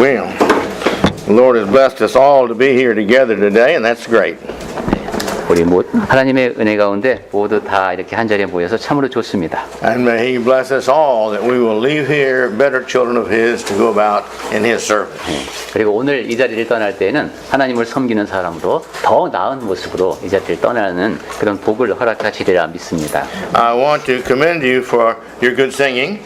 Well, the Lord has blessed us all to be here together today, and that's great. 우리 하나님의 은혜 가운데 모두 다 이렇게 한 자리에 모여서 참으로 좋습니다. And may He bless us all that we will leave here better children of His to go about in His service. 그리고 오늘 이 자리를 떠날 때에는 하나님을 섬기는 사람으로 더 나은 모습으로 이 자리를 떠나는 그런 복을 허락하시리라 믿습니다. I want to commend you for your good singing.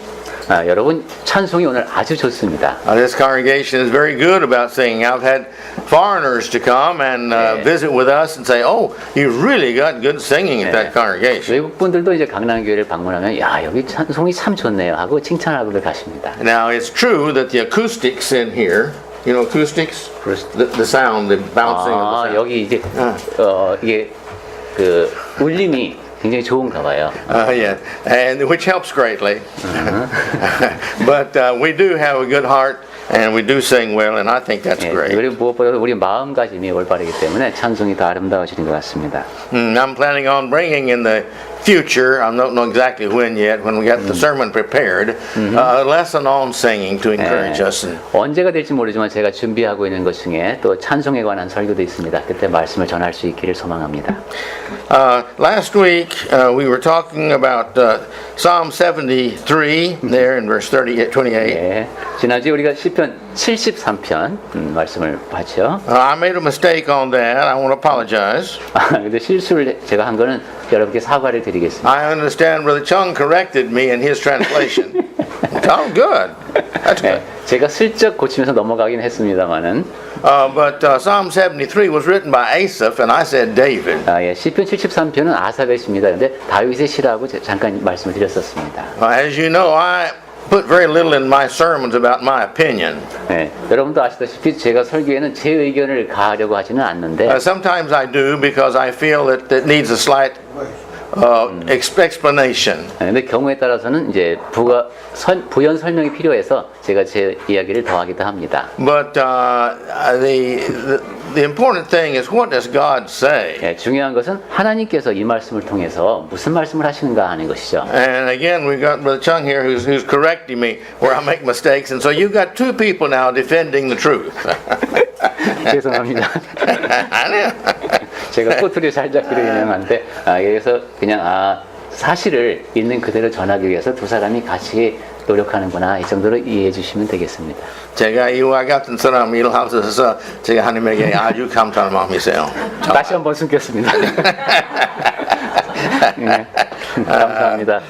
여러분 찬송이 오늘 아주 좋습니다. This congregation is very good about singing. I've had foreigners to come and visit with us and say, "Oh, you really got good singing at that congregation." 외국 분들도 이제 강남교회를 방문하면 야 여기 찬송이 참 좋네요 하고 칭찬하고 가십니다. Now it's true that the acoustics in here, you know, acoustics, the sound, the bouncing of the sound. 여기 이제 이게 그 울림이 굉장히 좋은가 봐요. Yeah, and which helps greatly. But we do have a good heart, and we do sing well, and I think that's great. 그리고 무엇보다 우리 마음가짐이 올바르기 때문에 찬송이 더 아름다워지는 것 같습니다. I'm planning on bringing in the future, I don't know exactly when yet, when we got the sermon prepared, a lesson on singing to encourage us. 언제가 될지 모르지만 제가 준비하고 있는 것 중에 또 찬송에 관한 설교도 있습니다. 그때 말씀을 전할 수 있기를 소망합니다. Last week we were talking about Psalm 73 there in verse 28. 네, 지난주에 우리가 시편 73편 말씀을 봤죠. I made a mistake on that. I want to apologize. 근데 실수를 제가 한 거는 여러분께 사과를 드리겠습니다. I understand Brother Chung corrected me in his translation. Oh, good. That's good. 제가 슬쩍 고치면서 넘어가긴 했습니다만은. But Psalm 73 was written by Asaph, and I said David. 시편 73편은 아삽의 시입니다. 근데 다윗의 시라고 잠깐 말씀을 드렸었습니다. As you know, I put very little in my sermons about my opinion. 여러분도 아시다시피 제가 설교에는 제 의견을 가하려고 하지는 않는데. Sometimes I do because I feel that it needs a slight explanation. 근데 경우에 따라서는 이제 부연 설명이 필요해서 제가 제 이야기를 더하기도 합니다. But the important thing is what does God say? 중요한 것은 하나님께서 이 말씀을 통해서 무슨 말씀을 하시는가 하는 것이죠. And again, we've got Brother Chung here who's correcting me where I make mistakes, and so you've got two people now defending the truth. 죄송합니다. 제가 꼬투리 살짝 그리는 한데 여기서 그냥 사실을 있는 그대로 전하기 위해서 두 사람이 같이 노력하는구나 이 정도로 이해해 주시면 되겠습니다. 제가 이와 같은 사람 일을 하셔서 제가 하나님에게 아주 감사한 마음이세요. 다시 한번 숨겼습니다. 감사합니다.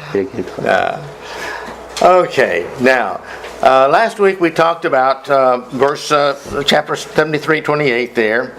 Okay, now last week we talked about chapter 73:28 there.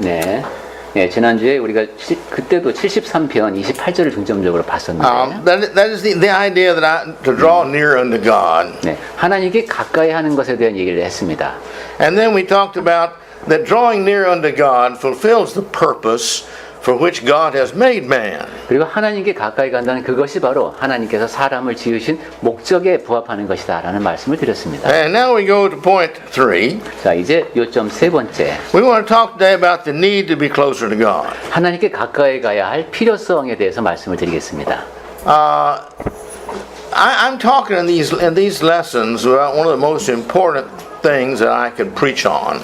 네, 지난주에 우리가 그때도 73편 28절을 중점적으로 봤었는데 that is the idea that to draw near unto God. 네, 하나님께 가까이 하는 것에 대한 얘기를 했습니다. And then we talked about that drawing near unto God fulfills the purpose for which God has made man. 그리고 하나님께 가까이 간다는 그것이 바로 하나님께서 사람을 지으신 목적에 부합하는 것이다라는 말씀을 드렸습니다. And now we go to point 3. 자, 이제 요점 세 번째. We want to talk today about the need to be closer to God. 하나님께 가까이 가야 할 필요성에 대해서 말씀을 드리겠습니다. I'm talking in these lessons about one of the most important things that I could preach on.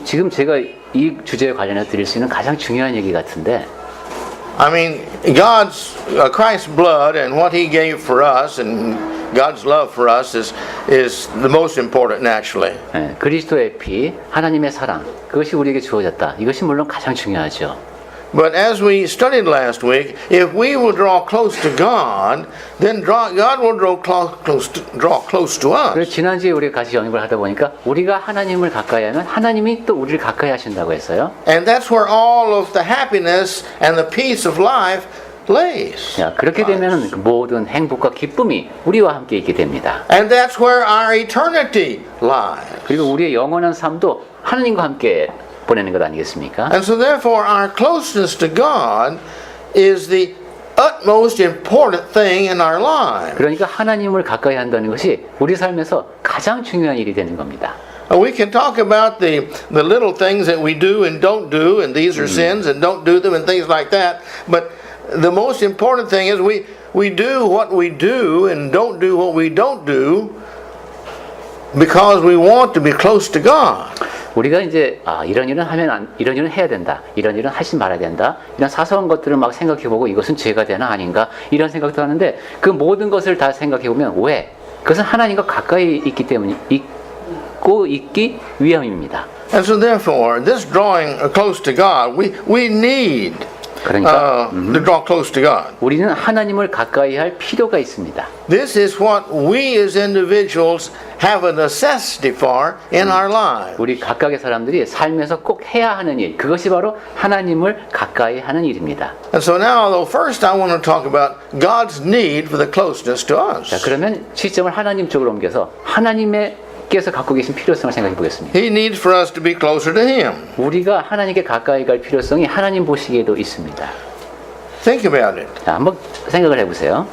지금 제가 이 주제에 관련해 드릴 수 있는 가장 중요한 얘기 같은데. I mean, Christ's blood and what He gave for us, and God's love for us is the most important, naturally. 그리스도의 피, 하나님의 사랑, 그것이 우리에게 주어졌다. 이것이 물론 가장 중요하죠. But as we studied last week, if we will draw close to God, then God will draw close to us. 그래서 지난주에 우리가 같이 연습을 하다 보니까 우리가 하나님을 가까이 하면 하나님이 또 우리를 가까이 하신다고 했어요. And that's where all of the happiness and the peace of life lays. 자, 그렇게 되면 모든 행복과 기쁨이 우리와 함께 있게 됩니다. And that's where our eternity lies. 그리고 우리의 영원한 삶도 하나님과 함께 보내는 것 아니겠습니까? And so therefore our closeness to God is the utmost important thing in our lives. 그러니까 하나님을 가까이 한다는 것이 우리 삶에서 가장 중요한 일이 되는 겁니다. We can talk about the little things that we do and don't do, and these are sins and don't do them and things like that. But the most important thing is we do what we do and don't do what we don't do because we want to be close to God. 우리가 이제 이런 일은 하면 이런 일은 해야 된다. 이런 일은 하지 말아야 된다. 이런 사소한 것들을 막 생각해보고 이것은 죄가 되나 아닌가 이런 생각도 하는데 그 모든 것을 다 생각해보면 왜? 그것은 하나님과 가까이 있기 때문에 있기 위함입니다. And so therefore, this drawing close to God, we need 그러니까 to draw close to God. 우리는 하나님을 가까이 할 필요가 있습니다. This is what we as individuals have a necessity for in our lives. 우리 각각의 사람들이 삶에서 꼭 해야 하는 일, 그것이 바로 하나님을 가까이 하는 일입니다. And so now, though, first I want to talk about God's need for the closeness to 자, us. 그러면 시점을 하나님 쪽으로 옮겨서 하나님께서 갖고 계신 필요성을 생각해 보겠습니다. He needs for us to be closer to Him. 우리가 하나님께 가까이 갈 필요성이 하나님 보시기에도 있습니다. Think about it. 자, 한번 생각을 해보세요.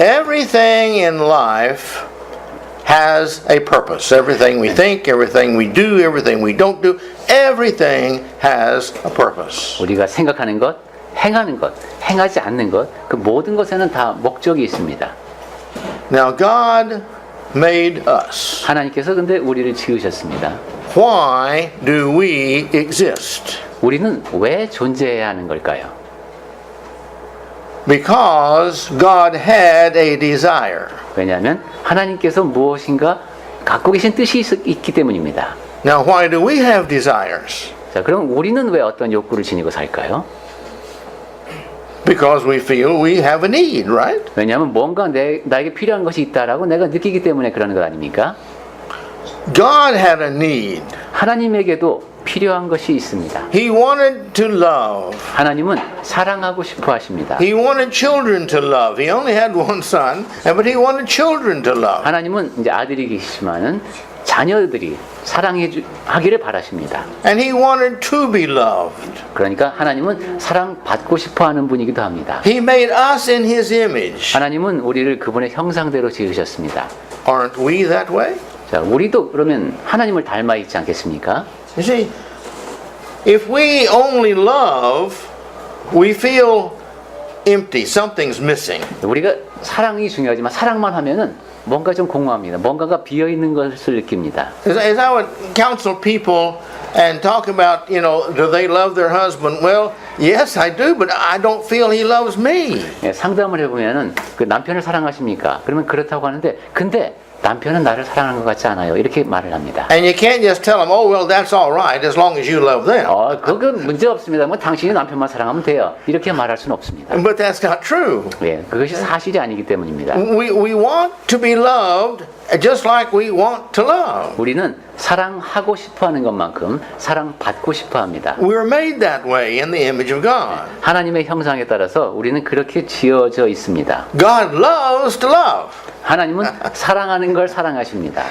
Everything in life has a purpose. Everything we think, everything we do, everything we don't do, everything has a purpose. 우리가 생각하는 것, 행하는 것, 행하지 않는 것, 그 모든 것에는 다 목적이 있습니다. Now, God made us. 하나님께서 근데 우리를 지으셨습니다. Why do we exist? 우리는 왜 존재해야 하는 걸까요? Because God had a desire. 왜냐하면 하나님께서 무엇인가 갖고 계신 뜻이 있기 때문입니다. Now, why do we have desires? 자, 그럼 우리는 왜 어떤 욕구를 지니고 살까요? Because we feel we have a need, right? 왜냐하면 뭔가 나에게 필요한 것이 있다라고 내가 느끼기 때문에 그러는 것 아닙니까? God had a need. 하나님에게도 필요한 것이 있습니다. He wanted to love. 하나님은 사랑하고 싶어 하십니다. He wanted children to love. He only had one son, but he wanted children to love. 하나님은 이제 아들이 계시지만은 자녀들이 사랑하기를 바라십니다. And he wanted to be loved. 그러니까 하나님은 사랑받고 싶어 하는 분이기도 합니다. He made us in his image. 하나님은 우리를 그분의 형상대로 지으셨습니다. Aren't we that way? 자, 우리도 그러면 하나님을 닮아 있지 않겠습니까? You see, if we only love, we feel empty. Something's missing. 우리가 사랑이 중요하지만 사랑만 하면은 뭔가 좀 공허합니다. 뭔가가 비어 있는 것을 느낍니다. As I would counsel people and talk about, do they love their husband? Well, yes, I do, but I don't feel he loves me. 예, 상담을 해보면은 그 남편을 사랑하십니까? 그러면 그렇다고 하는데, 근데 남편은 나를 사랑하는 것 같지 않아요. 이렇게 말을 합니다. And you can't just tell them, oh, well, that's all right as long as you love them. 그건 문제 없습니다. 뭐 당신이 남편만 사랑하면 돼요. 이렇게 말할 수는 없습니다. But that's not true. 예, 그것이 사실이 아니기 때문입니다. We want to be loved just like we want to love. 우리는 사랑하고 싶어하는 것만큼 사랑받고 싶어합니다. We're made that way in the image of God. 하나님의 형상에 따라서 우리는 그렇게 지어져 있습니다. God loves to love. 하나님은 사랑하는 걸 사랑하십니다.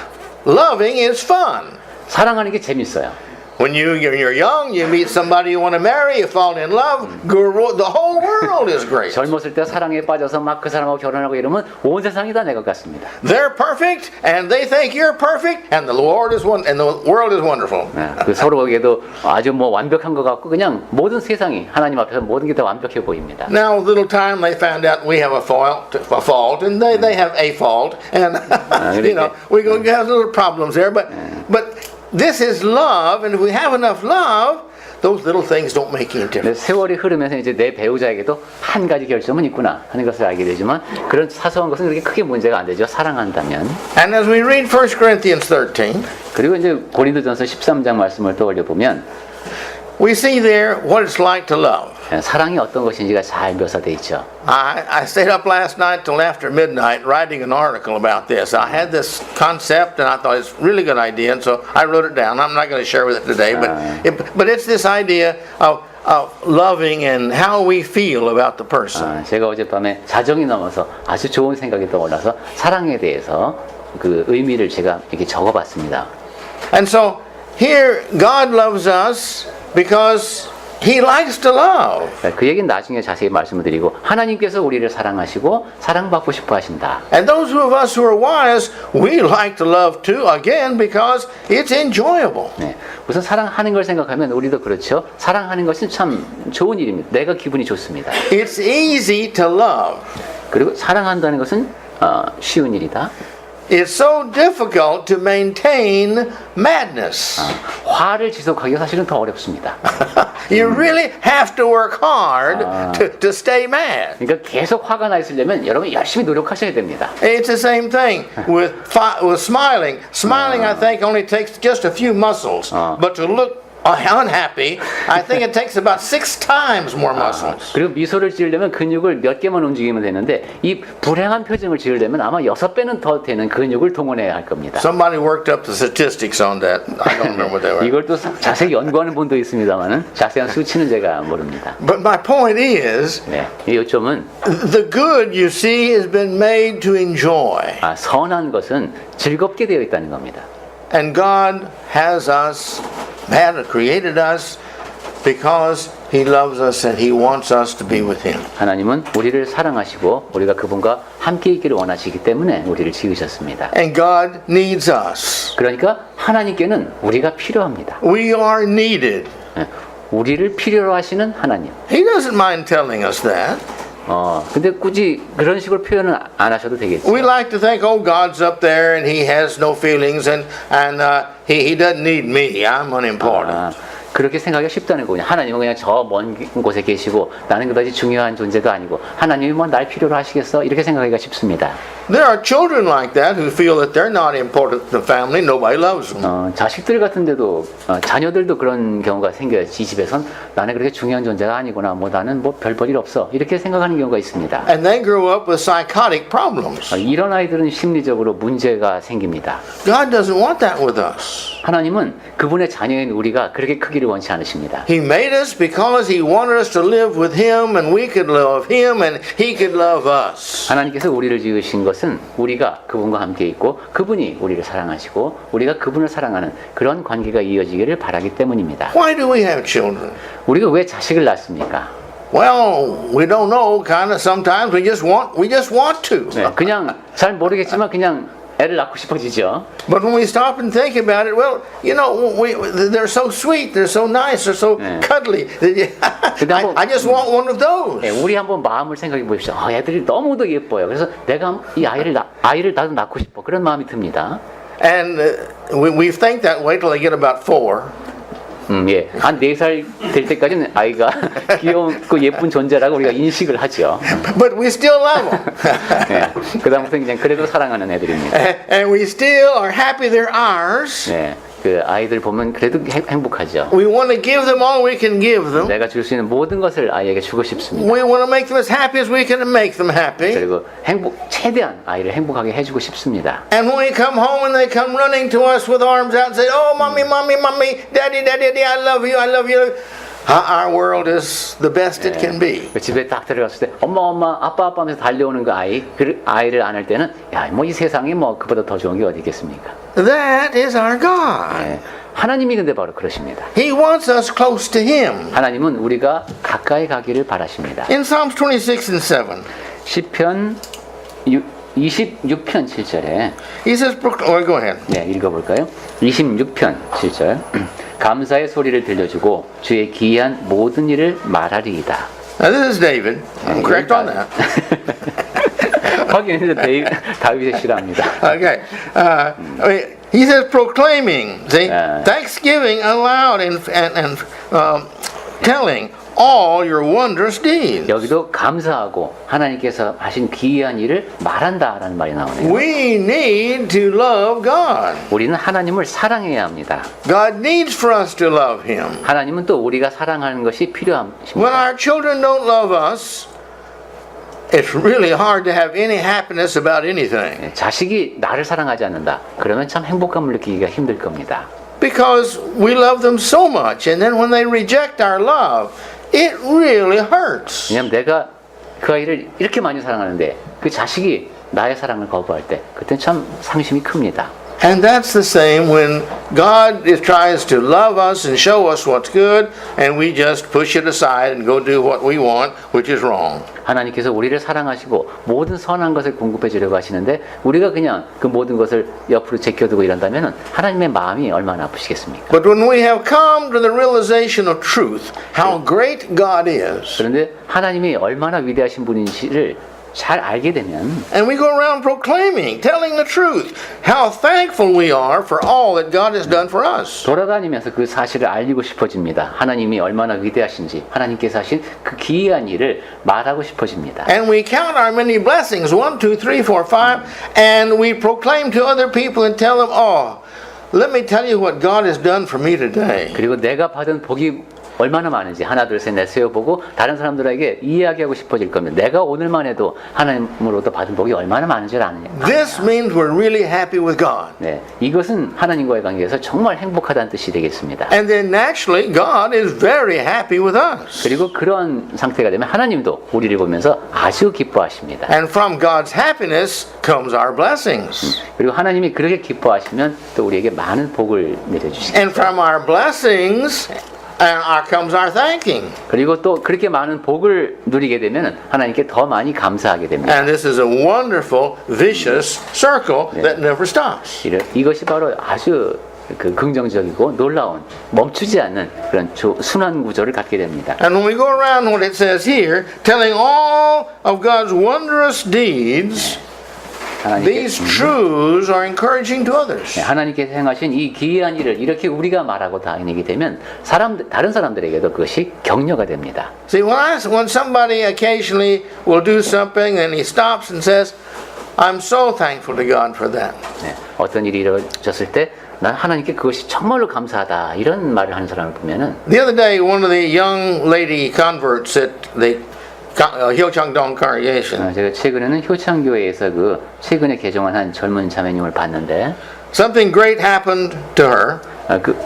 Loving is fun. 사랑하는 게 재밌어요. When you're young, you meet somebody you want to marry, you fall in love, the whole world is great. 젊었을 때 사랑에 빠져서 막 그 사람하고 결혼하고 이러면 온 세상이 다 내 것 같습니다. They're perfect, and they think you're perfect, and the world is wonderful. 그 서로에게도 아주 뭐 완벽한 것 같고 그냥 모든 세상이 하나님 앞에서 모든 게 다 완벽해 보입니다. Now, a little time, they found out we have a fault, and they have a fault, and we're going to have little problems there. But this is love, and if we have enough love, those little things don't make any difference. 세월이 흐르면서 이제 내 배우자에게도 한 가지 결점은 있구나 하는 것을 알게 되지만 그런 사소한 것은 그렇게 크게 문제가 안 되죠. 사랑한다면. And as we read 1 Corinthians 13, 그리고 이제 고린도전서 13장 말씀을 떠올려 보면 we see there what it's like to love. 사랑이 어떤 것인지가 잘 묘사되어 있죠. I stayed up last night till after midnight writing an article about this. I had this concept and I thought it's a really good idea, and so I wrote it down. I'm not going to share with it today, but it's this idea of loving and how we feel about the person. 제가 어젯밤에 자정이 넘어서 아주 좋은 생각이 떠올라서 사랑에 대해서 그 의미를 제가 이렇게 적어봤습니다. And so here God loves us because He likes to love. 그 얘기는 나중에 자세히 말씀을 드리고 하나님께서 우리를 사랑하시고 사랑받고 싶어 하신다. And those of us who are wise, we like to love too, again, because it's enjoyable. 네, 우선 사랑하는 걸 생각하면 우리도 그렇죠. 사랑하는 것은 참 좋은 일입니다. 내가 기분이 좋습니다. It's easy to love. 그리고 사랑한다는 것은 쉬운 일이다. it's so difficult to maintain madness. 화를 지속하기가 사실은 더 어렵습니다. You really have to work hard to stay mad. 그러니까 계속 화가 나 있으려면 여러분 열심히 노력하셔야 됩니다. It's the same thing with smiling. Smiling, I think, only takes just a few muscles, but to look unhappy, I think it takes about 6 times more muscles. 그리고 미소를 지으려면 근육을 몇 개만 움직이면 되는데 이 불행한 표정을 지으려면 아마 6배는 더 되는 근육을 동원해야 할 겁니다. Somebody worked up the statistics on that. I don't remember what they were. 이걸 또 자세히 연구하는 분도 있습니다만은 자세한 수치는 제가 모릅니다. But my point is, 네, 이 요점은 the good you see has been made to enjoy. 선한 것은 즐겁게 되어 있다는 겁니다. And God has us, created us because He loves us and He wants us to be with Him. 하나님은 우리를 사랑하시고 우리가 그분과 함께 있기를 원하시기 때문에 우리를 지으셨습니다. And God needs us. 그러니까 하나님께는 우리가 필요합니다. We are needed. 우리를 필요로 하시는 하나님. He doesn't mind telling us that. 근데 굳이 그런 식으로 표현은 안 하셔도 되겠죠. We like to think, oh, God's up there and He has no feelings and He doesn't need me. I'm unimportant. 그렇게 생각하기가 쉽다는 거군요. 하나님은 그냥 저 먼 곳에 계시고 나는 그다지 중요한 존재도 아니고 하나님이 뭐 날 필요로 하시겠어? 이렇게 생각하기가 쉽습니다. There are children like that who feel that they're not important to the family. Nobody loves them. 자식들 같은데도 자녀들도 그런 경우가 생겨요. 이 집에선 나는 그렇게 중요한 존재가 아니구나. 뭐 나는 뭐 별 볼 일 없어. 이렇게 생각하는 경우가 있습니다. And they grow up with psychotic problems. 이런 아이들은 심리적으로 문제가 생깁니다. God doesn't want that with us. 하나님은 그분의 자녀인 우리가 그렇게 크기를 원치 않으십니다. He made us because He wanted us to live with Him and we could love Him and He could love us. 하나님께서 우리를 지으신 것은 우리가 그분과 함께 있고 그분이 우리를 사랑하시고 우리가 그분을 사랑하는 그런 관계가 이어지기를 바라기 때문입니다. Why do we have children? 우리가 왜 자식을 낳습니까? Well, we don't know. Kind of sometimes we just want to. 네, 그냥 잘 모르겠지만 그냥 애를 낳고 싶어지죠. But when we stop and think about it, well, you know, they're so sweet, they're so nice, they're so cuddly. I just want one of those. 네, 우리 한번 마음을 생각해 보십시오. 애들이 너무도 예뻐요. 그래서 내가 이 아이를 나도 낳고 싶어. 그런 마음이 듭니다. And we think that way till they get about 4. 예. 한 4살 될 때까지는 아이가 귀엽고 예쁜 존재라고 우리가 인식을 하죠. But we still love them. 네. 그다음부터 그냥 그래도 사랑하는 애들입니다. And we still are happy they're ours. 네. 그 아이들 보면 그래도 행복하죠. We want to give them all we can give them. 내가 줄 수 있는 모든 것을 아이에게 주고 싶습니다. We want to make them as happy as we can make them happy. 그리고 최대한 아이를 행복하게 해주고 싶습니다. And when we come home and they come running to us with arms out and say, "Oh, mommy, mommy, mommy, daddy, daddy, daddy, I love you, I love you." Our world is the best it can be. 집에 딱 들어갔을 때 엄마 아빠 하면서 달려오는 그 아이를 안을 때는 야, 뭐 이 세상에 뭐 그보다 더 좋은 게 어디 있겠습니까? That is our God. 네. 하나님이 근데 바로 그러십니다. He wants us close to Him. 하나님은 우리가 가까이 가기를 바라십니다. In Psalms 26 and 7, 시편 26편 7절에 He says, go ahead. 네, 읽어볼까요? 26편 7절 감사의 소리를 들려주고 주의 기이한 모든 일을 말하리이다. Now this is David. I'm correct on that. 확인했는데 다윗의 시랍니다. Okay. He says proclaiming, see, thanksgiving aloud and telling all your wondrous deeds. 여기도 감사하고 하나님께서 하신 기이한 일을 말한다라는 말이 나오네요. We need to love God. 우리는 하나님을 사랑해야 합니다. God needs for us to love Him. 하나님은 또 우리가 사랑하는 것이 When 필요합니다. our children don't love us, it's really hard to have any happiness about anything. 자식이 나를 사랑하지 않는다. 그러면 참 행복감을 느끼기가 힘들 겁니다. Because we love them so much, and then when they reject our love, it really hurts. 왜냐하면 내가 그 아이를 이렇게 많이 사랑하는데 그 자식이 나의 사랑을 거부할 때 그때 참 상심이 큽니다. And that's the same when God tries to love us and show us what's good, and we just push it aside and go do what we want, which is wrong. 하나님께서 우리를 사랑하시고 모든 선한 것을 공급해 주려고 하시는데 우리가 그냥 그 모든 것을 옆으로 제껴두고 이런다면 하나님의 마음이 얼마나 아프시겠습니까? But when we have come to the realization of truth, how great God is, 그런데 하나님이 얼마나 위대하신 분인지를 잘 알게 되면 and we go around proclaiming, telling the truth, how thankful we are for all that God has done for us. 돌아다니면서 그 사실을 알리고 싶어집니다. 하나님이 얼마나 위대하신지, 하나님께서 하신 그 기이한 일을 말하고 싶어집니다. And we count our many blessings, 1, 2, 3, 4, 5, and we proclaim to other people and tell them, oh, let me tell you what God has done for me today. 그리고 내가 받은 복이 얼마나 많은지 하나 둘 셋 넷 세어보고 다른 사람들에게 이야기하고 싶어질 겁니다. 내가 오늘만 해도 하나님으로부터 받은 복이 얼마나 많은지를 아느냐. This means we're really happy with God. 네, 이것은 하나님과의 관계에서 정말 행복하다는 뜻이 되겠습니다. And then naturally, God is very happy with us. 그리고 그런 상태가 되면 하나님도 우리를 보면서 아주 기뻐하십니다. And from God's happiness comes our blessings. 그리고 하나님이 그렇게 기뻐하시면 또 우리에게 많은 복을 내려주십니다. And from our blessings comes our thanking. 그리고 또 그렇게 많은 복을 누리게 되면 하나님께 더 많이 감사하게 됩니다. And this is a wonderful, vicious circle that never stops. 이것이 바로 아주 그 긍정적이고 놀라운 멈추지 않는 그런 순환 구조를 갖게 됩니다. And when we go around what it says here, telling all of God's wondrous deeds, these truths are encouraging to others. 하나님께서 행하신 이 기이한 일을 이렇게 우리가 말하고 다니게 되면 다른 사람들에게도 그것이 격려가 됩니다. See, when somebody occasionally will do something and he stops and says, I'm so thankful to God for that. 네, 어떤 일이 이루어졌을 때 난 하나님께 그것이 정말로 감사하다 이런 말을 하는 사람을 보면은 The other day, one of the young lady converts at the Hyochangdong congregation. 제가 최근에는 효창교회에서 그 최근에 개종한 한 젊은 자매님을 봤는데 Something great happened to her.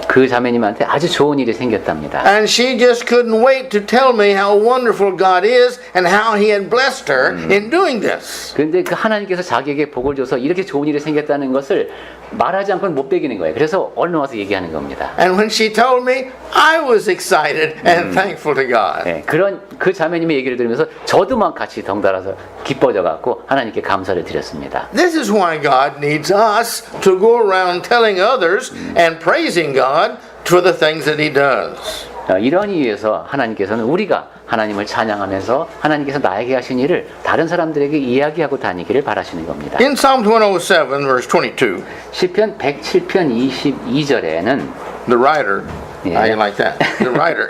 그 자매님한테 아주 좋은 일이 생겼답니다. And she just couldn't wait to tell me how wonderful God is and how He had blessed her in doing this. 그런데 그 하나님께서 자기에게 복을 줘서 이렇게 좋은 일이 생겼다는 것을 말하지 않고는 못 베기는 거예요. 그래서 얼른 와서 얘기하는 겁니다. And when she told me, I was excited and thankful to God. 네, 그런 그 자매님의 얘기를 들으면서 저도 막 같이 덩달아서 기뻐져 갖고 하나님께 감사를 드렸습니다. This is why God needs us to go around telling others and praising God for the things that He does. 이런 이유에서 하나님께서는 우리가 하나님을 찬양하면서 하나님께서 나에게 하신 일을 다른 사람들에게 이야기하고 다니기를 바라시는 겁니다. In Psalm 107, verse 22, 시편 107편 22절에는 the writer, Yeah. I like that, the writer.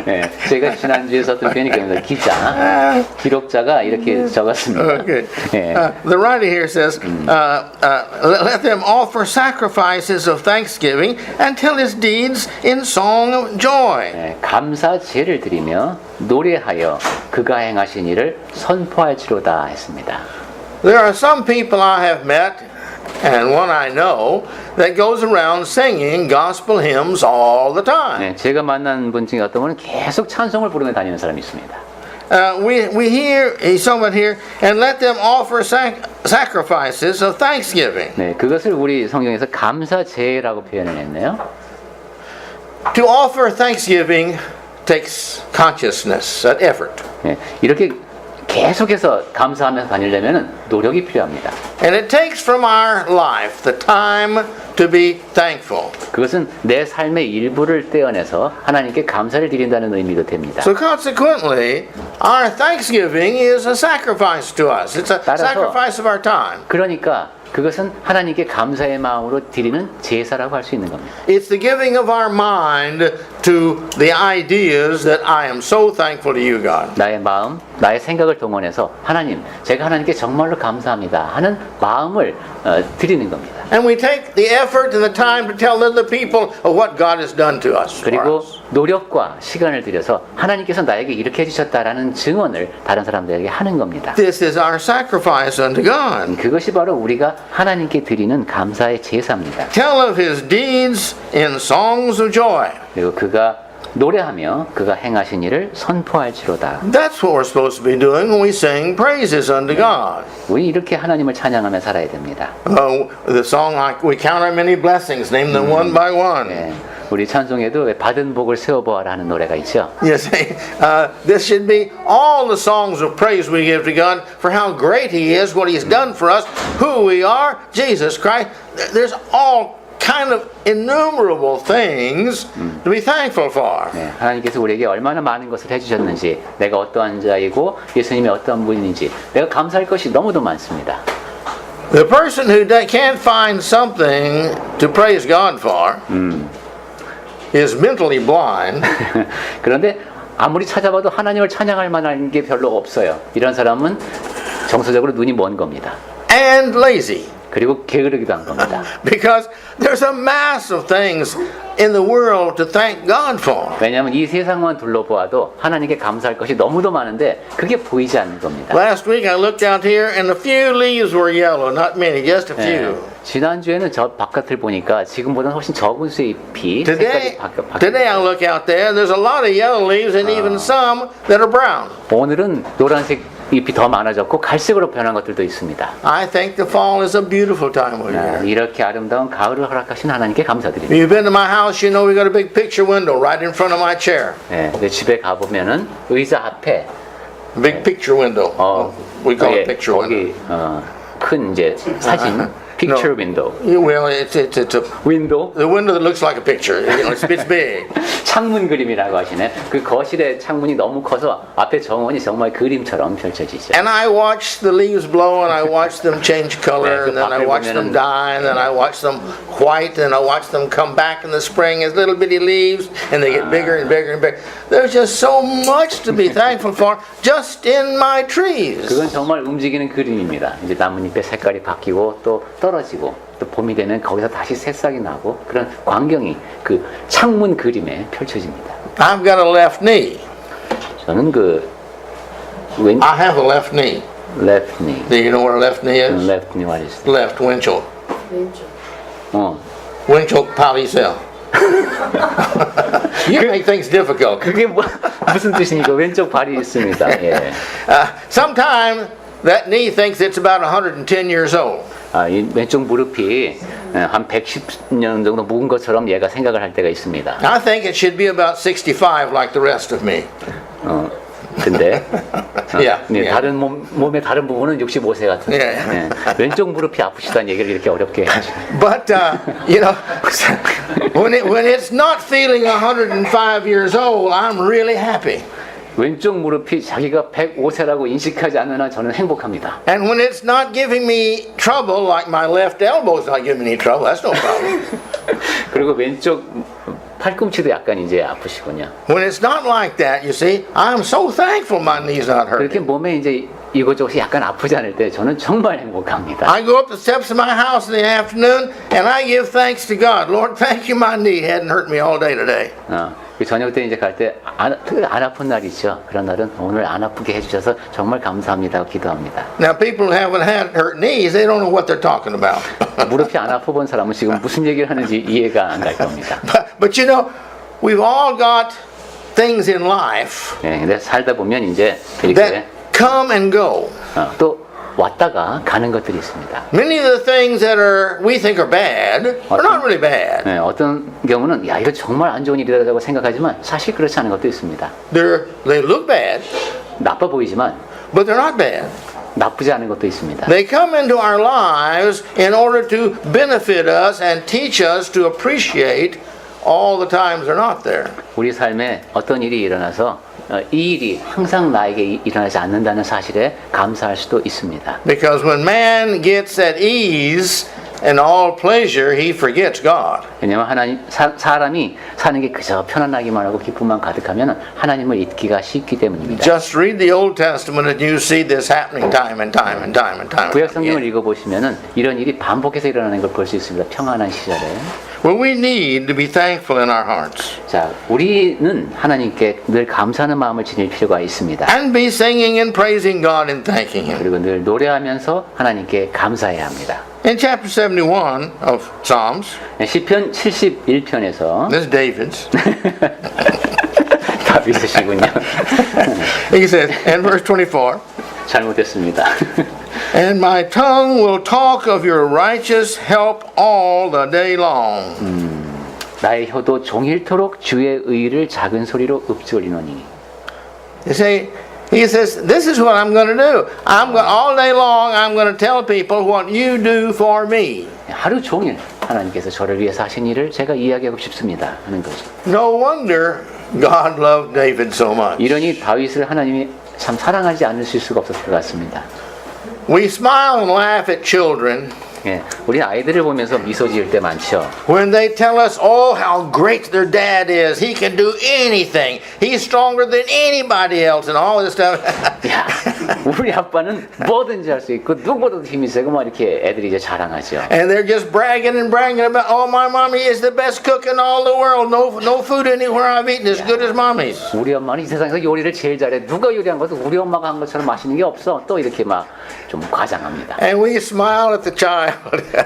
네, 제가 지난주에 썼던 표현이 그겁니다. 기록자가 이렇게 적었습니다. Okay. 네. The writer here says, let them offer sacrifices of thanksgiving and tell His deeds in song of joy. 네, 감사제를 드리며 노래하여 그가 행하신 일을 선포할지로다 했습니다. There are some people I have met, and one I know, that goes around singing gospel hymns all the time. 네, 제가 만난 분 중에 어떤 분은 계속 찬송을 부르며 다니는 사람이 있습니다. We hear, he's talking about here, and let them offer sacrifices of thanksgiving. 네, 그것을 우리 성경에서 감사제라고 표현을 했네요. To offer thanksgiving takes consciousness, an effort. 네, 이렇게 계속해서 감사하면서 다니려면 노력이 필요합니다. And it takes from our life the time to be thankful. 그것은 내 삶의 일부를 떼어내서 하나님께 감사를 드린다는 의미도 됩니다. So consequently, our thanksgiving is a sacrifice to us. It's a sacrifice of our time. 그러니까 그것은 하나님께 감사의 마음으로 드리는 제사라고 할 수 있는 겁니다. It's the giving of our mind to the ideas that I am so thankful to you, God. 나의 마음, 나의 생각을 동원해서 하나님, 제가 하나님께 정말로 감사합니다 하는 마음을 드리는 겁니다. And we take the effort and the time to tell other people of what God has done to us. 그리고 노력과 시간을 들여서 하나님께서 나에게 이렇게 해주셨다라는 증언을 다른 사람들에게 하는 겁니다. This is our sacrifice unto God. 그것이 바로 우리가 하나님께 드리는 감사의 제사입니다. Tell of His deeds in songs of joy. 그리고 그가 노래하며 그가 행하신 일을 선포할지로다. That's what we're supposed to be doing when we sing praises unto God. 우리 이렇게 하나님을 찬양하며 살아야 됩니다. The song like we count our many blessings, name them one by one. 네, 우리 찬송에도 왜 받은 복을 세어보아라 하는 노래가 있죠. Yes, this should be all the songs of praise we give to God for how great He is, what He's done for us, who we are, Jesus Christ. There's all kind of innumerable things to be thankful for. 네, 하나님께서 우리에게 얼마나 많은 것을 해주셨는지, 내가 어떠한 자이고 예수님이 어떠한 분인지 내가 감사할 것이 너무도 많습니다. The person who can't find something to praise God for is mentally blind 그런데 아무리 찾아봐도 하나님을 찬양할 만한 게 별로 없어요. 이런 사람은 정서적으로 눈이 먼 겁니다. and lazy. 그리고 게으르기도 한 겁니다. Because there's a mass of things in the world to thank God for. 왜냐하면 이 세상만 둘러보아도 하나님께 감사할 것이 너무도 많은데 그게 보이지 않는 겁니다. Last week I looked out here and a few leaves were yellow, not many, just a 네, few. 지난주에는 저 바깥을 보니까 지금보다는 훨씬 적은 수의 잎이 색깔이 Today I look out there and there's a lot of yellow leaves and even some that are brown. 오늘은 노란색 잎이 더 많아졌고 갈색으로 변한 것들도 있습니다. I think the fall is a beautiful time of year. 이렇게 아름다운 가을을 허락하신 하나님께 감사드립니다. You've been to my house, you know we got a big picture window right in front of my chair. 네, 내 집에 가보면은 의자 앞에 Big picture window. We call it picture window. 거기 큰 이제 사진 picture window. Well, it's a 윈도우 the window that looks like a picture. You know, it's big. 창문 그림이라고 하시네. 그 거실의 창문이 너무 커서 앞에 정원이 정말 그림처럼 펼쳐지죠. And I watch the leaves blow and I watch them change color and then I watch them die and then I watch them white and I watch them come back in the spring as little bitty leaves and they get bigger and bigger and bigger. There's just so much to be thankful for just in my trees. 그건 정말 움직이는 그림입니다. 이제 나뭇잎의 색깔이 바뀌고 또 떨어지고 또 봄이 되면 거기서 다시 새싹이 나고 그런 광경이 그 창문 그림에 펼쳐집니다. I've got a left knee. 저는 그 왼 I have a left knee. left knee, Do you know what a left knee is? left knee what is? Left windshield. 어, Windshield polycell. You make things difficult. 그게 뭐 무슨 뜻입니까? 왼쪽 발이 있습니다. 예. Sometimes that knee thinks it's about 110 years old. 이 왼쪽 무릎이 한 110년 정도 묵은 것처럼 얘가 생각을 할 때가 있습니다. I think it should be about 65 like the rest of me. 근데 Yeah, 네, yeah. 다른 몸의 다른 부분은 65세 같은데 Yeah. 왼쪽 무릎이 아프시다는 얘기를 이렇게 어렵게 해야죠. But you know, when it's not feeling 105 years old, I'm really happy. 왼쪽 무릎이 자기가 105세라고 인식하지 않는 한 저는 행복합니다. And when it's not giving me trouble, like my left elbow's not giving me trouble, that's no problem. 그리고 왼쪽 팔꿈치도 약간 이제 아프시군요. When it's not like that, you see, I'm so thankful my knee's not 그렇게 hurting. 몸에 이제 이것저것이 약간 아프지 않을 때 저는 정말 행복합니다. I go up the steps of my house in the afternoon and I give thanks to God. Lord, thank you my knee hadn't hurt me all day today. 그 저녁 때 이제 갈 때 안 아픈 날 있죠. 그런 날은 오늘 안 아프게 해주셔서 정말 감사합니다. 기도합니다. Now, people who haven't had hurt knees, they don't know what they're talking about. 무릎이 안 아파 본 사람은 지금 무슨 얘기를 하는지 이해가 안 갈 겁니다. But you know, we've all got things in life 네, 근데 살다 보면 이제 이렇게 that come and go. 또 왔다가 가는 것들이 있습니다. Many of the things that we think are bad are not really bad. 네, 어떤 경우는 야 이거 정말 안 좋은 일이라고 생각하지만 사실 그렇지 않은 것도 있습니다. They look bad, 나빠 보이지만 but they're not bad. 나쁘지 않은 것도 있습니다. They come into our lives in order to benefit us and teach us to appreciate all the times they're not there. 우리 삶에 어떤 일이 일어나서 이 일이 항상 나에게 일어나지 않는다는 사실에 감사할 수도 있습니다. Because when man gets at ease and all pleasure, he forgets God. 왜냐하면 사람이 사는 게 그저 편안하기만 하고 기쁨만 가득하면 하나님을 잊기가 쉽기 때문입니다. Just read the Old Testament and you see this happening time and time and time and time. 구약 성경을 읽어보시면은 이런 일이 반복해서 일어나는 걸 볼 수 있습니다. 평안한 시절에. Well, we need to be thankful in our hearts. 자, 우리는 하나님께 늘 감사하는 마음을 지닐 필요가 있습니다. And be singing and praising God and thanking Him. 그리고 늘 노래하면서 하나님께 감사해야 합니다. In chapter 71 of Psalms, 시편 71편에서 this is David's. 답이 있으시군요. He says, in verse 24, 잘못했습니다. and my tongue will talk of your righteous help all the day long. 나의 혀도 종일토록 주의 의를 작은 소리로 읊조리노니. You see, he says, this is what I'm going to do. All day long, I'm going to tell people what you do for me. 하루 종일 하나님께서 저를 위해서 하신 일을 제가 이야기하고 싶습니다 하는 거죠. No wonder God loved David so much. 이러니 다윗을 하나님이 참 사랑하지 않으실 수가 없었을 것 같습니다. We smile and laugh at children 예, 우리 아이들을 보면서 미소 지을 때 많죠. when they tell us, oh, how great their dad is. He can do anything. He's stronger than anybody else and all this stuff. 야, 우리 아빠는 뭐든지 할 수 있고 누구보다도 힘이 세고 막 이렇게 애들이 이제 자랑하죠. And they're just bragging and bragging about, oh, my mommy is the best cook in all the world. No food anywhere I've eaten as good as mommy's. 우리 엄마는 이 세상에서 요리를 제일 잘해. 누가 요리한 것도 우리 엄마가 한 것처럼 맛있는 게 없어. 또 이렇게 막 좀 과장합니다. And we smile at the child.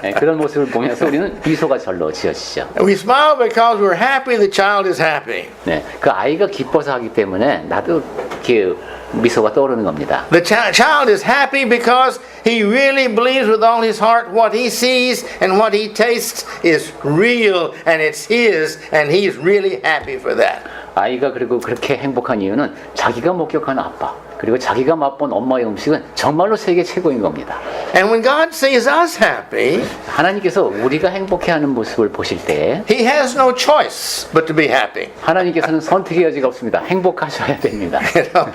네, 그런 모습을 보면서 우리는 미소가 절로 지어지죠. We smile because we're happy the child is happy. 네, 그 아이가 기뻐서 하기 때문에 나도 이렇게 미소가 떠오르는 겁니다. The child is happy because he really believes with all his heart what he sees and what he tastes is real and it's his and he's really happy for that. 아이가 그리고 그렇게 행복한 이유는 자기가 목격한 아빠 그리고 자기가 맛본 엄마의 음식은 정말로 세계 최고인 겁니다. And when God sees us happy, 하나님께서 우리가 행복해하는 모습을 보실 때 he has no choice but to be happy. 하나님께서는 선택의 여지가 없습니다. 행복하셔야 됩니다. You know,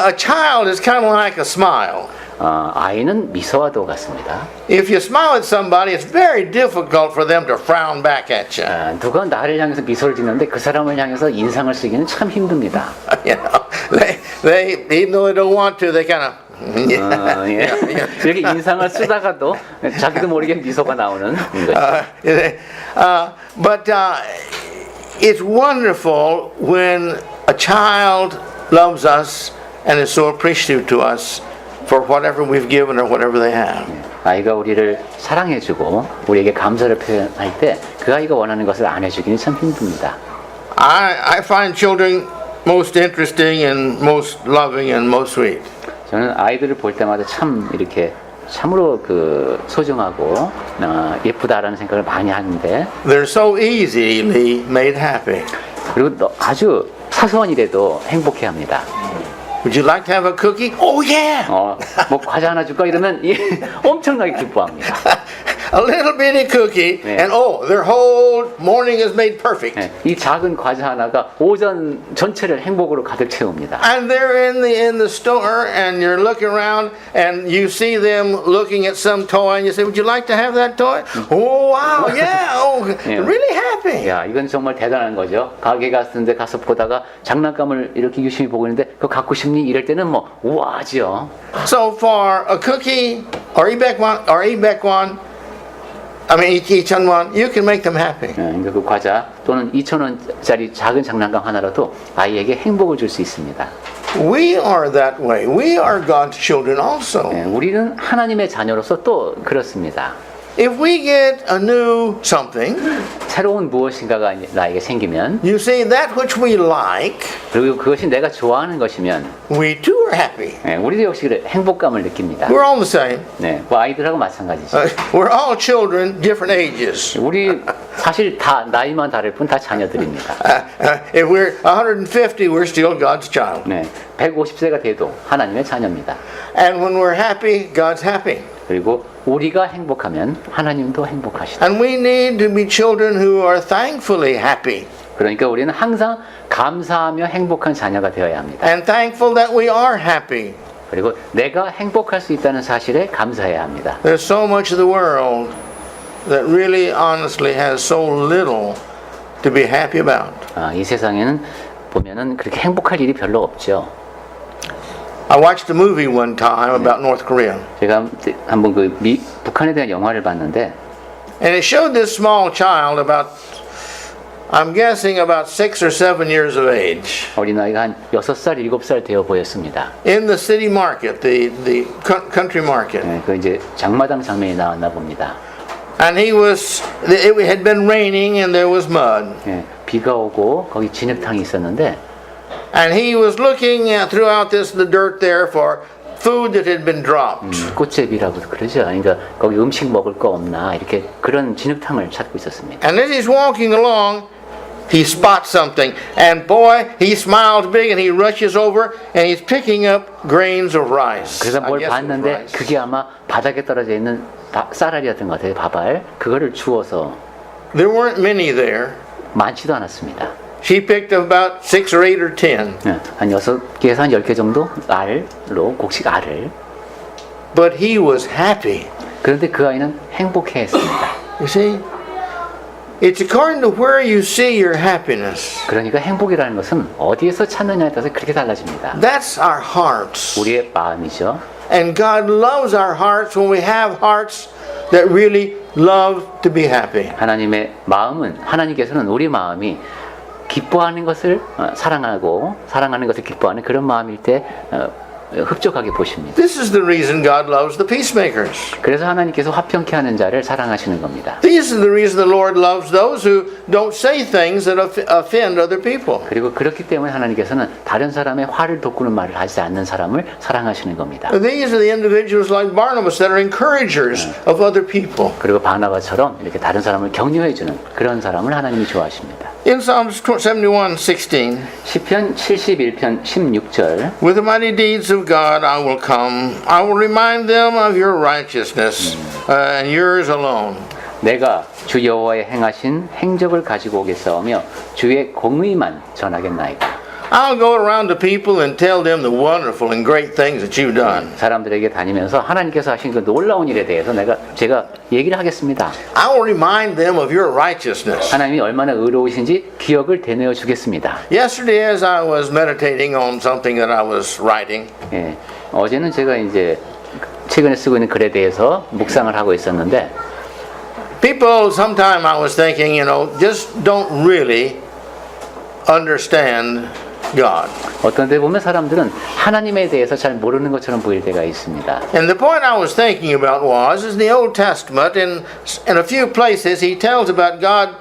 a child is kind of like a smile. 아이는 미소와도 같습니다. If you smile at somebody, it's very difficult for them to frown back at you. 누가 나를 향해서 미소를 짓는데 그 사람을 향해서 인상을 쓰기는 참 힘듭니다. You know, they even though they don't want to, they kind of. 예. 이렇게 인상을 쓰다가도 자기도 모르게 미소가 나오는 거죠. But it's wonderful when a child loves us and is so appreciative to us for whatever we've given or whatever they have. 아이가 우리를 사랑해주고 우리에게 감사를 표현할 때 그 아이가 원하는 것을 안 해주기는 참 힘듭니다. I find children most interesting and most loving and most sweet. 저는 아이들을 볼 때마다 참 이렇게 참으로 그 소중하고 예쁘다라는 생각을 많이 하는데 They're so easily made happy. 그리고 아주 사소한 일에도 행복해합니다. Would you like to have a cookie? Oh yeah. 뭐 과자 하나 줄까 이러면 엄청나게 기뻐합니다. A little bitty cookie, 네. and oh, their whole morning is made perfect. 네, 이 작은 과자 하나가 오전 전체를 행복으로 가득 채웁니다. And they're in the store, and you're looking around, and you see them looking at some toy, and you say, "Would you like to have that toy?" Oh wow, yeah, oh, Yeah. really happy. 야, 이건 정말 대단한 거죠. 가게 갔는데 가서 보다가 장난감을 이렇게 유심히 보고 있는데 그거 갖고 싶니? 이럴 때는 뭐 우아하죠. So for a cookie or 이백원, I mean 이천원, you can make them happy. 그러니까 그 과자 또는 2,000원짜리 작은 장난감 하나라도 아이에게 행복을 줄 수 있습니다. We are that way. We are God's children also. 네, 우리는 하나님의 자녀로서 또 그렇습니다. If we get a new something, 새로운 무엇인가가 나에게 생기면 you see that which we like, 그리고 그것이 내가 좋아하는 것이면 we too are happy. 네, 우리도 역시 행복감을 느낍니다. We're all the same. 네, 뭐 아이들하고 마찬가지죠. We're all children, different ages. 우리 사실 다 나이만 다를 뿐 다 자녀들입니다. If we're 150, we're still God's child. 네, 150세가 돼도 하나님의 자녀입니다. And when we're happy, God's happy. 그리고 우리가 행복하면 하나님도 행복하시다. And we need to be children who are thankfully happy. 그러니까 우리는 항상 감사하며 행복한 자녀가 되어야 합니다. And thankful that we are happy. 그리고 내가 행복할 수 있다는 사실에 감사해야 합니다. There's so much of the world that really honestly has so little to be happy about. 이 세상에는 보면은 그렇게 행복할 일이 별로 없죠. I watched a movie one time about North Korea. 제가 한번 그 북한에 대한 영화를 봤는데 And it showed this small child about, I'm guessing about 6 or 7 years of age. 어린아이가 한 6살, 7살 되어 보였습니다. In the city market, the country market. 네, 그 이제 장마당 장면이 나왔나 봅니다. And it had been raining and there was mud. 네, 비가 오고 거기 진흙탕이 있었는데 And he was looking throughout the dirt there for food that had been dropped. 꽃제비라고 그러죠. 그러니까 거기 음식 먹을 거 없나 이렇게 그런 진흙탕을 찾고 있었습니다. And as he's walking along, he spots something. And boy, he smiles big and he rushes over and he's picking up grains of rice. 그래서 I 뭘 guess it was 봤는데 rice. 그게 아마 바닥에 떨어져 있는 쌀알이었던 것 같아요. 밥알. 그거를 주워서 There weren't many there. 많지도 않았습니다. She picked up about 6 or 8 or 10. 한 6개에서 한 10개 정도 알로, 곡식 알을. But he was happy. 그런데 그 아이는 행복해했습니다. You see? It's according to where you see your happiness. 그러니까 행복이라는 것은 어디에서 찾느냐에 따라서 그렇게 달라집니다. That's our hearts. 우리의 마음이죠. And God loves our hearts when we have hearts that really love to be happy. 하나님의 마음은, 하나님께서는 우리 마음이 기뻐하는 것을 사랑하고 사랑하는 것을 기뻐하는 그런 마음일 때 흡족하게 보십니다. This is the reason God loves the peacemakers. 그래서 하나님께서 화평케 하는 자를 사랑하시는 겁니다. This is the reason the Lord loves those who don't say things that offend other people. 그리고 그렇기 때문에 하나님께서는 다른 사람의 화를 돋구는 말을 하지 않는 사람을 사랑하시는 겁니다. These are the individuals like Barnabas that are encouragers of other people. 그리고 바나바처럼 이렇게 다른 사람을 격려해주는 그런 사람을 하나님이 좋아하십니다. In Psalms 71:16, 시편 71편 16절 with the mighty deeds of God I will come. I will remind them of your righteousness and yours alone. 내가 주 여호와의 행하신 행적을 가지고 오겠사오며 주의 공의만 전하겠나이다. I'll go around to people and tell them the wonderful and great things that you've done. 사람들에게 다니면서 하나님께서 하신 그 놀라운 일에 대해서 제가 얘기를 하겠습니다. I will remind them of your righteousness. 하나님이 얼마나 의로우신지 기억을 되뇌어 주겠습니다. Yesterday, as I was meditating on something that I was writing, 예, 어제는 제가 이제 최근에 쓰고 있는 글에 대해서 묵상을 하고 있었는데 people, sometime I was thinking, just don't really understand God. 어떤 데 보면 사람들은 하나님에 대해서 잘 모르는 것처럼 보일 때가 있습니다. And the point I was thinking about was, is the Old Testament, in a few places, he tells about God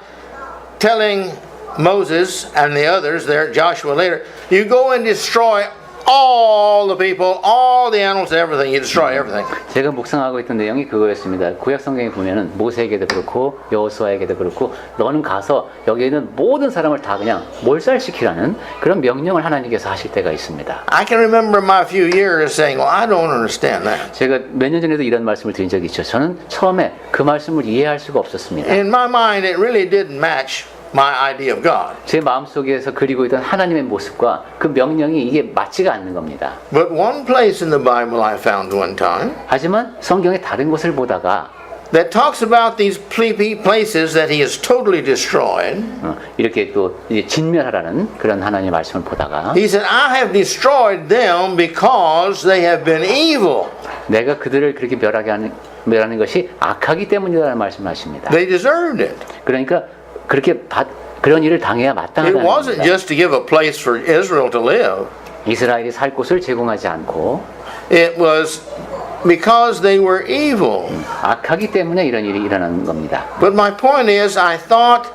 telling Moses and the others there, Joshua later, you go and destroy all the people, all the animals, everything. You destroy everything. 제가 묵상하고 있던 내용이 그거였습니다. 구약 성경에 보면은 모세에게도 그렇고 여호수아에게도 그렇고 너는 가서 여기 있는 모든 사람을 다 그냥 몰살시키라는 그런 명령을 하나님께서 하실 때가 있습니다. I can remember my few years saying, well, I don't understand that. 제가 몇 년 전에도 이런 말씀을 드린 적이 있죠. 저는 처음에 그 말씀을 이해할 수가 없었습니다. In my mind, it really didn't match my idea of God. 제 마음속에서 그리고 있던 하나님의 모습과 그 명령이 이게 맞지가 않는 겁니다. But one place in the Bible I found one time 하지만 성경의 다른 곳을 보다가 that talks about these places that he has totally destroyed. 이렇게 또 이제 진멸하라는 그런 하나님의 말씀을 보다가 He said, I have destroyed them because they have been evil. 내가 그들을 그렇게 멸하는 것이 악하기 때문이라는 말씀을 하십니다. They deserved it. 그러니까 그런 일을 당해야 It 마땅하다는 wasn't 겁니다. just to give a place for Israel to live. 이스라엘이 살 곳을 제공하지 않고 It was because they were evil. 악하기 때문에 이런 일이 일어나는 겁니다. But my point is, I thought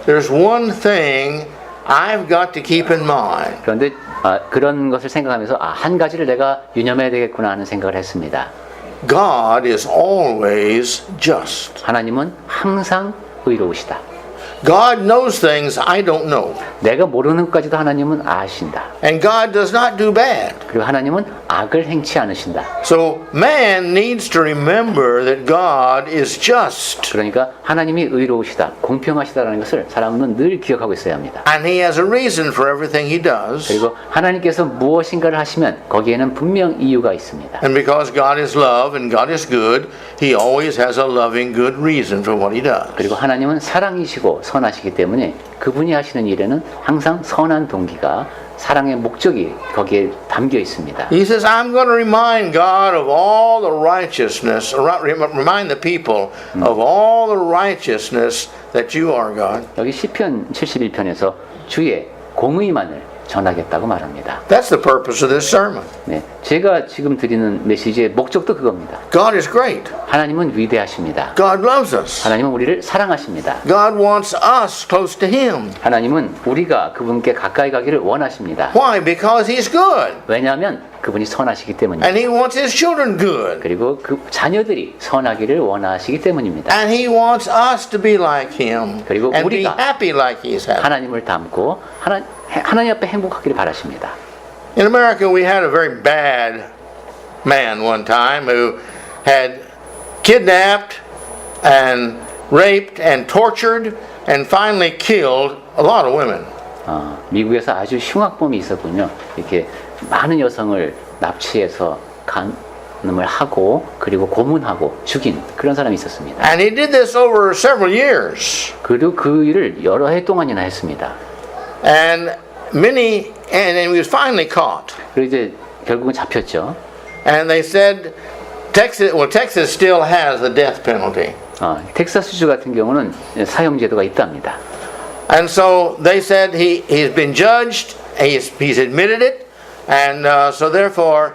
there's one thing I've got to keep in mind. 그런데 그런 것을 생각하면서 한 가지를 내가 유념해야 되겠구나 하는 생각을 했습니다. God is always just. 하나님은 항상 의로우시다. God knows things I don't know. 내가 모르는 것까지도 하나님은 아신다. And God does not do bad. 그리고 하나님은 악을 행치 않으신다. So man needs to remember that God is just. 그러니까 하나님이 의로우시다, 공평하시다라는 것을 사람은 늘 기억하고 있어야 합니다. And he has a reason for everything he does. 그리고 하나님께서 무엇인가를 하시면 거기에는 분명 이유가 있습니다. And because God is love and God is good, he always has a loving, good reason for what he does. 그리고 하나님은 사랑이시고 선하시기 때문에 그분이 하시는 일에는 항상 선한 동기가 사랑의 목적이 거기에 담겨 있습니다. He says, I'm going to remind God of all the righteousness, remind the people of all the righteousness that you are, God. 여기 시편 71편에서 주의 공의만을 전하겠다고 말합니다. That's the purpose of this sermon. 네, 제가 지금 드리는 메시지의 목적도 그겁니다. God is great. 하나님은 위대하십니다. God loves us. 하나님은 우리를 사랑하십니다. God wants us close to him. 하나님은 우리가 그분께 가까이 가기를 원하십니다. Why? Because he's good. 왜냐하면 그분이 선하시기 때문입니다. And he wants his children good. 그리고 그 자녀들이 선하기를 원하시기 때문입니다. And he wants us to be like him. 그리고 And be 우리가 happy like he's happy. 하나님을 닮고 하나님 앞에 행복하기를 바라십니다. In America, we had a very bad man one time who had kidnapped and raped and tortured and finally killed a lot of women. 미국에서 아주 흉악범이 있었군요. 이렇게 많은 여성을 납치해서 간음을 하고 그리고 고문하고 죽인 그런 사람이 있었습니다. And he did this over several years. 그리고 그 일을 여러 해 동안이나 했습니다. And he was finally caught. 그리고 이제 결국은 잡혔죠. And they said, Texas still has the death penalty. 텍사스주 같은 경우는 사형제도가 있답니다. And so they said he's been judged, he's admitted it, and so therefore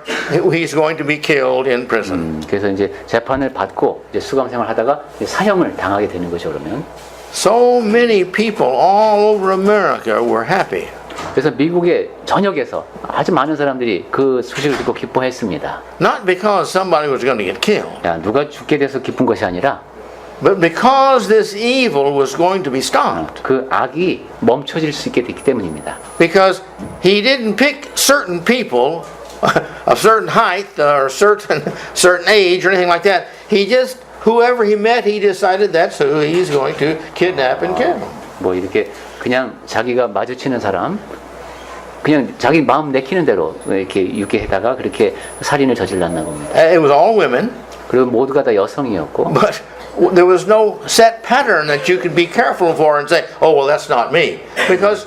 he's going to be killed in prison. 그래서 이제 재판을 받고 이제 수감 생활하다가 사형을 당하게 되는 거죠. 그러면 So many people all over America were happy. 그래서 미국의 전역에서 아주 많은 사람들이 그 소식을 듣고 기뻐했습니다. Not because somebody was going to get killed, 야, 누가 죽게 돼서 기쁜 것이 아니라 but because this evil was going to be stopped. 그 악이 멈춰질 수 있게 됐기 때문입니다. Because he didn't pick certain people of certain height or certain age or anything like that. He just, whoever he met, he decided that's who he's going to kidnap and kill. 뭐 이렇게 그냥 자기가 마주치는 사람 그냥 자기 마음 내키는 대로 이렇게 유괴해다가 그렇게 살인을 저질렀나 봅니다. It was all women, 그리고 모두가 다 여성이었고 but there was no set pattern that you could be careful for and say, oh, well, that's not me. Because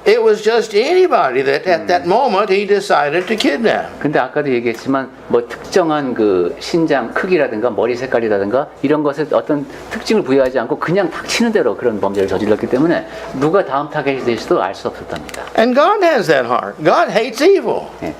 it was just anybody that at that moment he decided to kidnap. 근데 아까도 얘기했지만 뭐 특정한 그 신장 크기라든가 머리 색깔이라든가 이런 것에 어떤 특징을 부여하지 않고 그냥 닥치는 대로 그런 범죄를 저질렀기 때문에 누가 다음 타겟이 될지도 알 수 없었답니다. And God has that heart. God hates evil. 예,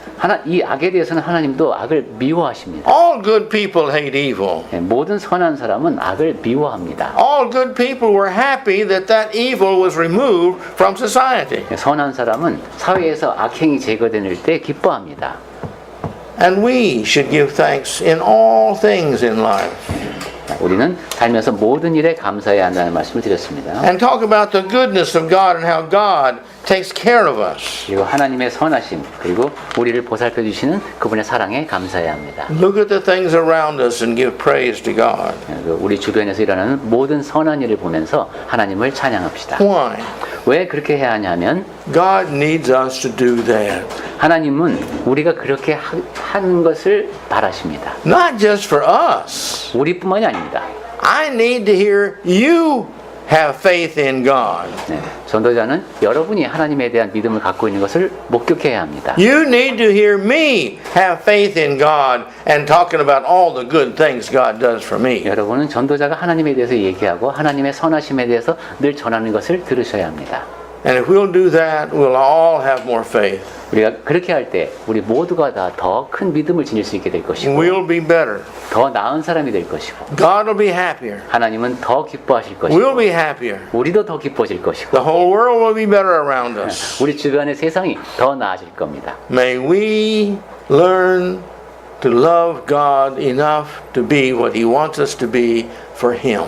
이 악에 대해서는 하나님도 악을 미워하십니다. All good people hate evil. 예, 모든 선한 사람은 악을 미워합니다. All good people were happy that that evil was removed from society. 예, 선한 사람은 사회에서 악행이 제거될 때 기뻐합니다. And we should give thanks in all things in life. 우리는 살면서 모든 일에 감사해야 한다는 말씀을 드렸습니다. And talk about the goodness of God and how God takes care of us. 그리고 하나님의 선하심 그리고 우리를 보살펴 주시는 그분의 사랑에 감사해야 합니다. Look at the things around us and give praise to God. 우리 주변에서 일어나는 모든 선한 일을 보면서 하나님을 찬양합시다. Why? 왜 그렇게 해야 하냐면 God needs us to do that. 하나님은 우리가 그렇게 하는 것을 바라십니다. Not just for us. 우리뿐만이 아닙니다. I need to hear you have faith in God. 네, 전도자는 여러분이 하나님에 대한 믿음을 갖고 있는 것을 목격해야 합니다. You need to hear me have faith in God and talking about all the good things God does for me. 여러분은 전도자가 하나님에 대해서 얘기하고 하나님의 선하심에 대해서 늘 전하는 것을 들으셔야 합니다. And if we'll do that, we'll all have more faith. 우리가 그렇게 할 때 우리 모두가 다 더 큰 믿음을 지닐 수 있게 될 것이고 We'll be better. 더 나은 사람이 될 것이고 God will be happier. 하나님은 더 기뻐하실 것이고 We'll be happier. 우리도 더 기뻐질 것이고 The whole world will be better around us. 우리 주변의 세상이 더 나아질 겁니다. May we learn to love God enough to be what He wants us to be for Him.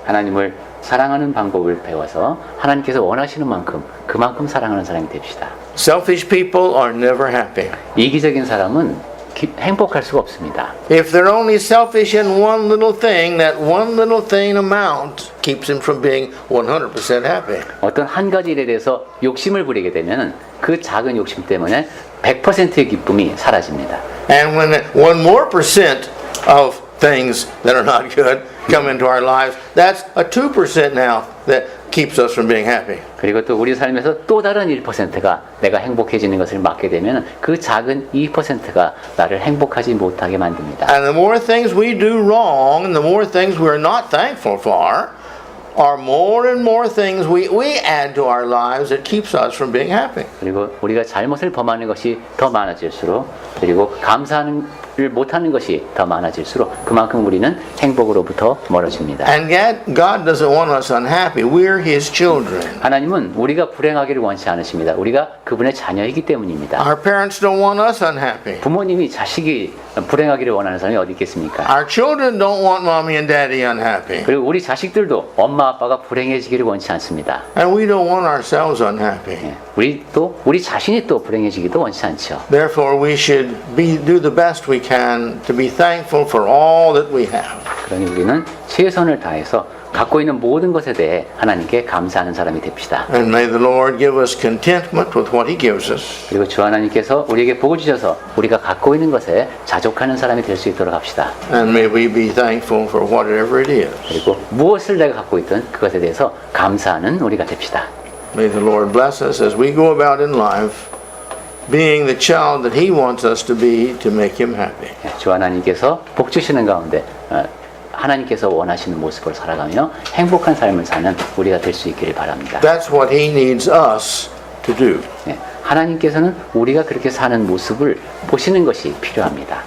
하나님을 사랑하는 방법을 배워서 하나님께서 원하시는 만큼 그만큼 사랑하는 사람이 됩시다. Selfish people are never happy. 이기적인 사람은 행복할 수가 없습니다. If they're only selfish in one little thing, that one little thing amount keeps them from being 100% happy. 어떤 한 가지 일에 대해서 욕심을 부리게 되면 그 작은 욕심 때문에 100%의 기쁨이 사라집니다. And when one more percent of things that are not good come into our lives, that's a 2% now that keeps us from being happy. 그리고 또 우리 삶에서 또 다른 1%가 내가 행복해지는 것을 막게 되면 그 작은 2%가 나를 행복하지 못하게 만듭니다. And the more things we do wrong and the more things we're not thankful for are more and more things we add to our lives that keeps us from being happy. 그리고 우리가 잘못을 범하는 것이 더 많아질수록 그리고 감사하는 를 못하는 것이 더 많아질수록 그만큼 우리는 행복으로부터 멀어집니다. And yet God doesn't want us unhappy. We're His children. 하나님은 우리가 불행하기를 원치 않으십니다. 우리가 그분의 자녀이기 때문입니다. Our parents don't want us unhappy. 부모님이 자식이 불행하기를 원하는 사람이 어디 있겠습니까? Our children don't want mommy and daddy unhappy. 그리고 우리 자식들도 엄마 아빠가 불행해지기를 원치 않습니다. And we don't want ourselves unhappy. 우리 자신이 또 불행해지기도 원치 않죠. Therefore we should do the best we can to be thankful for all that we have. 그러니 우리는 최선을 다해서 갖고 있는 모든 것에 대해 하나님께 감사하는 사람이 됩시다. And may the Lord give us contentment with what He gives us. 그리고 주 하나님께서 우리에게 복을 주셔서 우리가 갖고 있는 것에 자족하는 사람이 될 수 있도록 합시다. And may we be thankful for whatever it is. 그리고 무엇을 내가 갖고 있든 그것에 대해서 감사하는 우리가 됩시다. May the Lord bless us as we go about in life, being the child that He wants us to be to make Him happy. 주 하나님께서 복 주시는 가운데 하나님께서 원하시는 모습으로 살아가며 행복한 삶을 사는 우리가 될 수 있기를 바랍니다. That's what He needs us to do. 하나님께서는 우리가 그렇게 사는 모습을 보시는 것이 필요합니다.